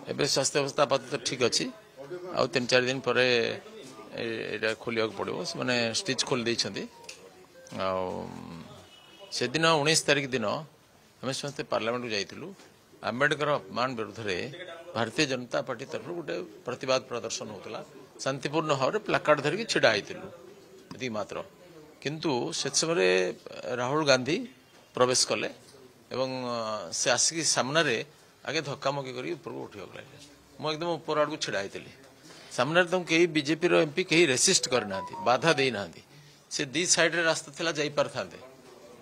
एबे स्वास्थ्य अवस्था आपातत ठीक अच्छी आउ 3-4 दिन पर खोलिया पड़ो से मैंने स्टिच खोल देछंती से दिन 19 तारिख दिन आम समस्त पार्लियामेंट को जाइलु आम्बेडकर अपमान विरुद्ध में भारतीय जनता पार्टी तरफ गोटे प्रतिवाद प्रदर्शन होता शांतिपूर्ण भाव में प्लाकार्ड धरिकी छिड़ा होती मात्र किंतु से समय राहुल गांधी प्रवेश कले एवं से आसिक सामने आगे धक्कामुक्की कर ऊपर उठिक मुझे एकदम ऊपर आड़ को छिड़ा होती सामने तुम कहीं बीजेपी एमपी कहीं रेसिस्ट करना बाधा देना से दी साइड रास्ता थिला जाई पार थांते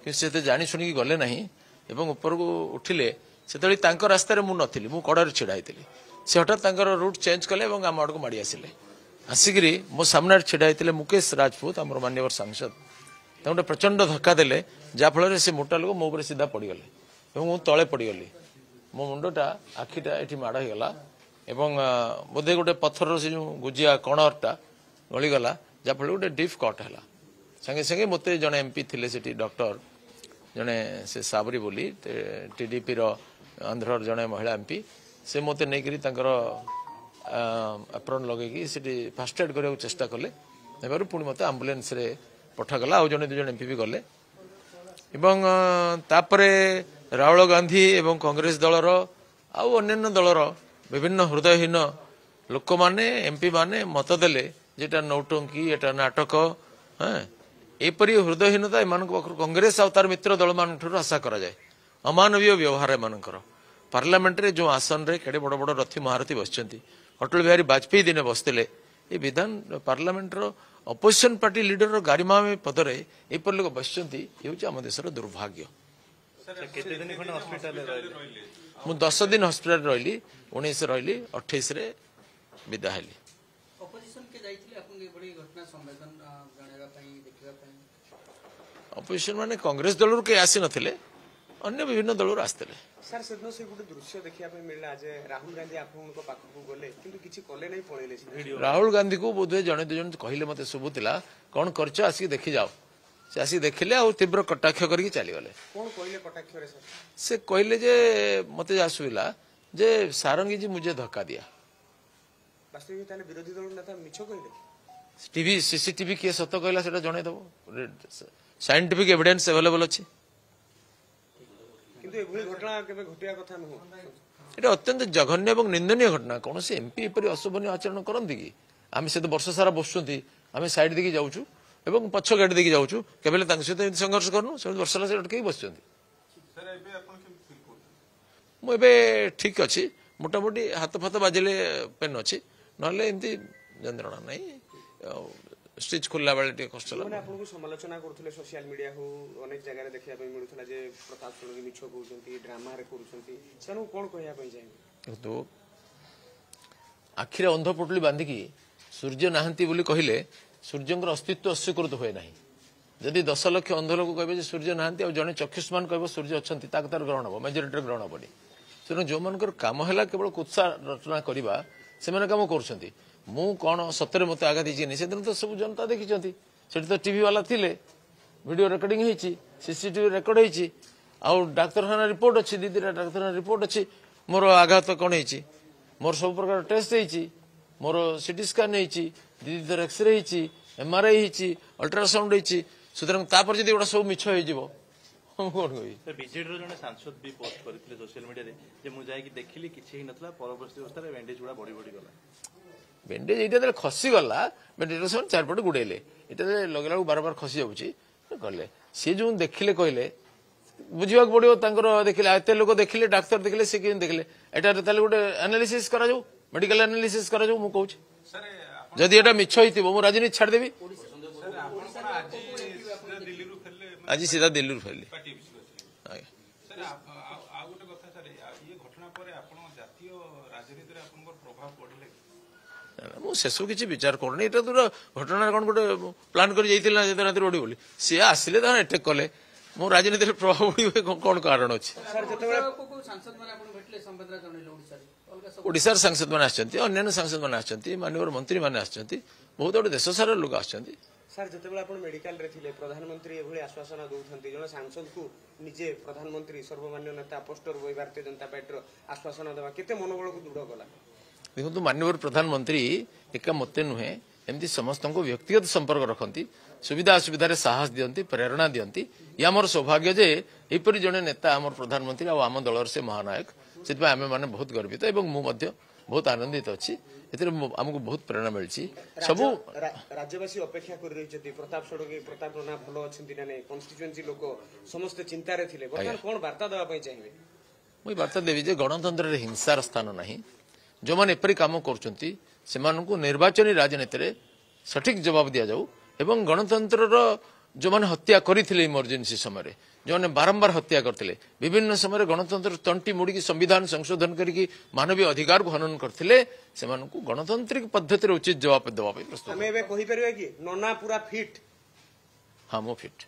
कि से जानी शुणी गले ना एवं ऊपर को उठिले से रास्तार मु नी मु कड़े छिड़ा होती से हठात रूट चेंज कले आम आड़ को माड़ी आसिले आसिक मो सामने छिड़ा होते मुकेश राजपूत आम मान्यवर सांसद गोटे प्रचंड धक्का देले जहाँफल से मोटा लोक मो सीधा पड़गले मुझे तले पड़गली मो मुंडटा आखिटा ये माड़ होगला बोधे गोटे पत्थर से जो गुजिया कणरटा गलीगला जहाँफल गोटे डीप कट है संगे संगे मत जड़े एमपी थे से डॉक्टर जड़े से साबरी बोली टीडीपी आंध्र जड़े महिला एमपी से मत नहीं एप्रन लगे फास्ट एड करने चेष्टा कले पुणी मत आम्बुलेंस पठागला आउ जड़े 2 जन एमपी भी गले राहुल गांधी एवं कांग्रेस दलर आउ अन्य दलर विभिन्न हृदयहीन लोक माने एमपी माने मत देले जेटा नौटंकी एटा नाटक एपरी हृदयहीनता एम कांग्रेस आ तार मित्र दल मान आशा करा जाए अमानवीय व्यवहार एमनकर पार्लियामेंट रे जो आसन रे केड़े बड़ बड़ रथी महारथी बसचंती अटल बिहारी वाजपेयी दिने बसते ये विधान पार्लियामेंट अपोजिशन पार्टी लीडर गारिमा पदरे एपर लोक बसचंती ये आम देशर दुर्भाग्य मु 10 दिन हॉस्पिटल रही 19 रही 28 रे विदा हेली अपोजिशन माने कांग्रेस दल के आसी नथिले अन्य विभिन्न दल आसते सर से गोटे दृश्य देखा मिलला आज राहुल गांधी आपको पाखक गले किंतु किछि कले नहीं पळेले राहुल गांधी को बोधे जने 2 जन कहले मते सुबुतिला कोन करछ आसी देखि जाओ से आसी देखिले और तीव्र कटाक्ष करके चली गले कोन कहले कटाक्ष रे से कहले जे मते आसुला जे सारंगी जी मुझे धक्का दिया वास्तविक ताने विरोधी दल नेता मिछ कहले टीवी सीसीटीवी के सत कहला सेटा जणे दबो साइंटिफिक एविडेंस अवेलेबल अछि किंतु एभली घटना केबे घटिया कथा न हो एटा अत्यंत जघन्य एवं निंदनीय घटना कौन से एमपी एपरी अशोभनीय आचरण करती कि आम से तो वर्ष सारा बसुँच आम सैड देखिए जाऊँ एवं पछ गेट देखिए जाऊँ केवल सहित संघर्ष करनु से वर्ष सारा अटक बस मुझे ठीक अच्छी मोटामोटी हाथ फाथ बाजिले पेन अच्छी ना एमती जंत्रणा ना स्टिच खोलला बेले कष्ट माने आपनको समालोचना करथले सोशल मीडिया हो अनेक जगह रे देखिया पे मिलुथला जे प्रताप षडंगी मिछो कहउछंती ड्रामा रे करूछंती सनु कोन कहया पे जाय तो आखिरे अंध पुटली बांधिकी सूर्य नाहंती बोली कहिले सूर्यंकर अस्तित्व अस्वीकृत हुए नाही जदि 10 लाख अंध लोक कहबे जे सूर्य नाहंती आ जने चक्षुष्मान कहबो सूर्य अछंती ताक तार ग्रहण हो मेजॉरिटी ग्रहण होबनी सेनो जो मानकर काम हैला केवल कुत्सा रचना करिबा से माने काम करूछंती मु कौन सतरे मत आघात से दिन तो सब जनता देखी से तो टीवी वाला थिले वीडियो रिकॉर्डिंग होती सीसीटीवी रेकर्ड होती आउ डाक्तखाना रिपोर्ट अच्छी दीदी डाक्तखाना रिपोर्ट अच्छी मोर आघात कौन होती मोर सब प्रकार टेस्ट होती मोर सीटी स्कान होती दीदी तर एक्सरे होती एमआरआई होती अल्ट्रासाउंड होती सुतरां तापर जदि गोटा सब मिछ हो बीजेडी जने सांसद भी पोस्ट करथिले सोशल मीडिया रे जे मु जाय कि देखिली किछि ही नथला परवर्ती अवस्था रे बैंडेज गुडा बड़ी बड़ी गला बेंडेज ये खसी गला बेंडेज से 4 पट गुड़ेले ये लगेला बार बार खसी जाऊँगी गले सी जो देखिले कहले बुझा पड़ो देखिले एत लोक देखिले डाक्तर देखिले सी कि देखिले एटा गोटे एनालिसिस करा जाऊ मेडिकल एनालिसिस करा जाऊ मु कहूँ जदि एटा मिछ होइतिबो मु राजनीति छाड़देवी आज सीधा दिल्ली फेरली मुझे किसी विचार करनी तो घटना कौन गोटे प्लां कर रात ओडी बोली सी आसिले अटैक कले मो राजनीति प्रभाव पड़े कौन कारण अच्छे ओडिशार सांसद मैंने अन्य सांसद मैंने माननीय मंत्री मैंने बहुत गोटे देश सारा लोक ସାର୍ ଯେତେବେଳେ ଆପଣ ମେଡିକାଲରେ ଥିଲେ ପ୍ରଧାନମନ୍ତ୍ରୀ ଏଭଳି ଆଶ୍ୱାସନା ଦଉଛନ୍ତି ଜଣେ ସାଂସଦକୁ ନିଜେ ପ୍ରଧାନମନ୍ତ୍ରୀ ସର୍ବମାନ୍ୟ ନେତା ଅପୋଷ୍ଟର ହୋଇ ଭାରତୀୟ ଜନତା ପାର୍ଟିର ଆଶ୍ୱାସନା ଦେବା କେତେ ମନୋବଳକୁ ଦୃଢ କଲା? ଦେଖନ୍ତୁ ମାନ୍ୟବର ପ୍ରଧାନମନ୍ତ୍ରୀ ଏକା ମୋତେ ନୁହେଁ ଏମିତି ସମସ୍ତଙ୍କୁ ବ୍ୟକ୍ତିଗତ ସମ୍ପର୍କ ରଖନ୍ତି ସୁବିଧା ଅସୁବିଧାରେ ସାହସ ଦିଅନ୍ତି ପ୍ରେରଣା ଦିଅନ୍ତି ଇଏ ଆମର ସୌଭାଗ୍ୟ ଯେ ଏହିପରି ଜଣେ ନେତା ଆମର ପ୍ରଧାନମନ୍ତ୍ରୀ ଆଉ ଆମ ଦଳର ସେ ମହାନାୟକ ସେଥିପାଇଁ ଆମେମାନେ ବହୁତ ଗର୍ବିତ ଏବଂ ମୁଁ ମଧ୍ୟ ବହୁତ ଆନନ୍ଦିତ ଅଛି ଏଥିରେ ଆମକୁ ବହୁତ ପ୍ରେରଣା ମିଳିଛି ସବୁ ରାଜ୍ୟବାସୀ ଅପେକ୍ଷା କରି ରହିଛନ୍ତି ପ୍ରତାପ ଷଡଙ୍ଗୀ ପ୍ରତାପ ନନା ଭଲ ଅଛନ୍ତି ନା ନାଇଁ କନଷ୍ଟିଚୁଏନ୍ସି ଲୋକ ସମସ୍ତେ ଚିନ୍ତାରେ ଥିଲେ ବର୍ତ୍ତମାନ କଣ ବାର୍ତ୍ତା ଦେବା ପାଇଁ ଚାହିଁବେ? ମୁଁ ବାର୍ତ୍ତା ଦେବି ଯେ ଗଣତନ୍ତ୍ରରେ ହିଂସାର ସ୍ଥାନ ନାହିଁ ଯେଉଁମାନେ ଏପରି କାମ କରୁଛନ୍ତି ସେମାନଙ୍କୁ ନିର୍ବାଚନୀ ରାଜନୀତିରେ ସଠିକ ଜବାବ ଦିଆଯାଉ ଏବଂ ଗଣତନ୍ତ୍ରର ଯେଉଁମାନେ ହତ୍ୟା କରିଥିଲେ ଇମର୍ଜେନ୍ସି ସମୟରେ ଯେଉଁମାନେ ବାରମ୍ବାର ହତ୍ୟା କରିଥିଲେ ବିଭିନ୍ନ ସମୟରେ ଗଣତନ୍ତ୍ର ତଣ୍ଟି ମୋଡ଼ିକି ସମ୍ବିଧାନ ସଂଶୋଧନ କରିକି ମାନବୀୟ ଅଧିକାରକୁ ହନନ କରିଥିଲେ ସେମାନଙ୍କୁ ଗଣତାନ୍ତ୍ରିକ ପଦ୍ଧତିରେ ଉଚିତ ଜବାବ ଦେବା ପାଇଁ ପ୍ରସ୍ତୁତ ଆମେ ଏବେ କହିପାରିବା କି ନନା ପୁରା ଫିଟ୍? ହଁ ମୁଁ ଫିଟ୍।